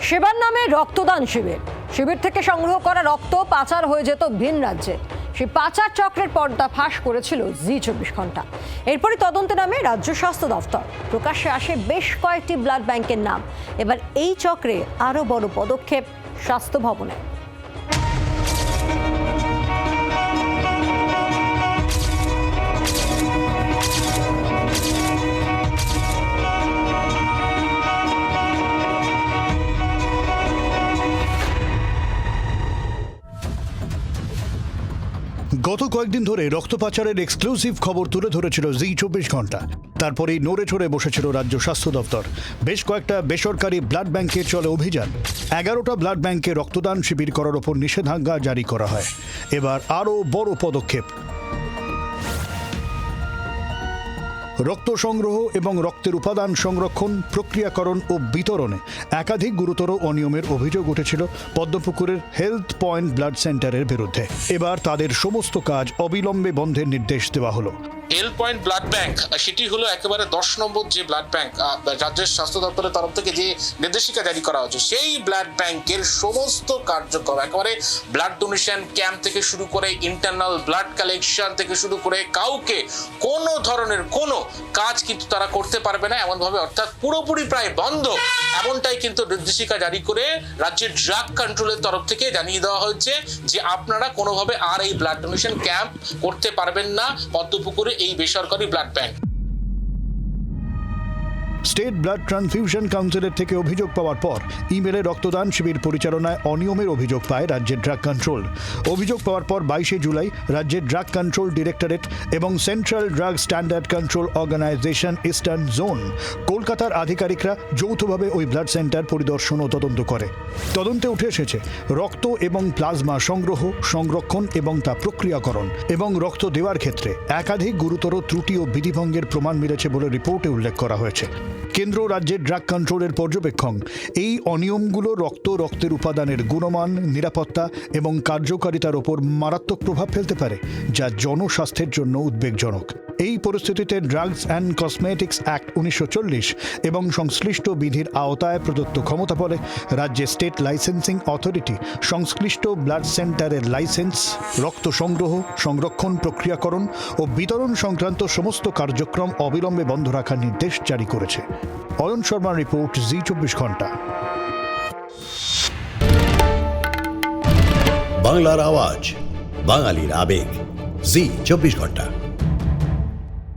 সেবার নামে রক্তদান শিবির থেকে সংগ্রহ করা রক্ত পাচার হয়ে যেত ভিন রাজ্যে। সেই পাচার চক্রের পর্দাফাঁস করেছিল জি24 ঘন্টা। এরপরই তদন্তে নামে রাজ্য স্বাস্থ্য দফতর। প্রকাশ্যে আসে বেশ কয়েকটি ব্লাড ব্যাংকের নাম। এবার এই চক্রে আরও বড় পদক্ষেপ স্বাস্থ্য ভবনে। গত কয়েকদিন ধরে রক্ত পাচারের এক্সক্লুসিভ খবর তুলে ধরেছিল জি24 ঘন্টা। তারপরেই নড়ে চড়ে বসেছিল রাজ্য স্বাস্থ্য দপ্তর। বেশ কয়েকটা বেসরকারি ব্লাড ব্যাংকে চলে অভিযান। 11টা ব্লাড ব্যাংকে রক্তদান শিবির করার ওপর নিষেধাজ্ঞা জারি করা হয়। এবার আরও বড় পদক্ষেপ। রক্ত সংগ্রহ এবং রক্তের উপাদান সংরক্ষণ, প্রক্রিয়াকরণ ও বিতরণে একাধিক গুরুতর অনিয়মের অভিযোগ উঠেছিল পদ্মপুকুরের হেলথ পয়েন্ট ব্লাড সেন্টারের বিরুদ্ধে। এবার তাদের সমস্ত কাজ অবিলম্বে বন্ধের নির্দেশ দেওয়া হলো। হেলথ পয়েন্ট ব্লাড ব্যাংক সেটি হলো একেবারে 10 নম্বর যে ব্লাড ব্যাংক রাজ্যের স্বাস্থ্য দপ্তরের তরফ থেকে যে নির্দেশিকা জারি করা হচ্ছে, সেই ব্লাড ব্যাংকের সমস্ত কার্যক্রম একেবারে ব্লাড ডোনেশন ক্যাম্প থেকে শুরু করে ইন্টারনাল ব্লাড কালেকশন থেকে শুরু করে কাউকে কোনো ধরনের কোনো কাজ কিন্তু তারা করতে পারবে না এমনভাবে, অর্থাৎ পুরোপুরি প্রায় বন্ধ, এমনটাই কিন্তু নির্দেশিকা জারি করে রাজ্যের ড্রাগ কন্ট্রোলের তরফ থেকে জানিয়ে দেওয়া হয়েছে যে আপনারা কোনোভাবে আর এই ব্লাড ডোনেশন ক্যাম্প করতে পারবেন না পদ্মপুকুরে এই বেসরকারি blood bank. State blood transfusion কাউন্সিলের থেকে অভিযোগ পাওয়ার পর ইমেলে রক্তদান শিবির পরিচালনায় অনিয়মের অভিযোগ পায় রাজ্যের ড্রাগ কন্ট্রোল। অভিযোগ পাওয়ার পর 22শে জুলাই রাজ্যের ড্রাগ কন্ট্রোল ডিরেক্টরেট এবং central drug standard control organisation eastern zone কলকাতার আধিকারিকরা যৌথভাবে ওই ব্লাড সেন্টার পরিদর্শন ও তদন্ত করে। তদন্তে উঠে এসেছে রক্ত এবং প্লাজমা সংগ্রহ, সংরক্ষণ এবং তা প্রক্রিয়াকরণ এবং রক্ত দেওয়ার ক্ষেত্রে একাধিক গুরুতর ত্রুটি ও বিধিভঙ্গের প্রমাণ মিলেছে বলে রিপোর্টে উল্লেখ করা হয়েছে। কেন্দ্র রাজ্যের ড্রাগ কন্ট্রোলের পর্যবেক্ষণ এই অনিয়মগুলো রক্তের উপাদানের গুণমান, নিরাপত্তা এবং কার্যকারিতার ওপর মারাত্মক প্রভাব ফেলতে পারে, যা জনস্বাস্থ্যের জন্য উদ্বেগজনক। এই পরিস্থিতিতে ড্রাগস অ্যান্ড কসমেটিক্স অ্যাক্ট 1940 এবং সংশ্লিষ্ট বিধির আওতায় প্রদত্ত ক্ষমতা বলে রাজ্যের স্টেট লাইসেন্সিং অথরিটি সংশ্লিষ্ট ব্লাড সেন্টারের লাইসেন্স, রক্ত সংগ্রহ, সংরক্ষণ, প্রক্রিয়াকরণ ও বিতরণ সংক্রান্ত সমস্ত কার্যক্রম অবিলম্বে বন্ধ রাখার নির্দেশ জারি করেছে। অয়ন শর্মার রিপোর্ট, জি24 ঘন্টা। বাংলার আওয়াজ, বাঙালির আবেগ, জি24 ঘন্টা।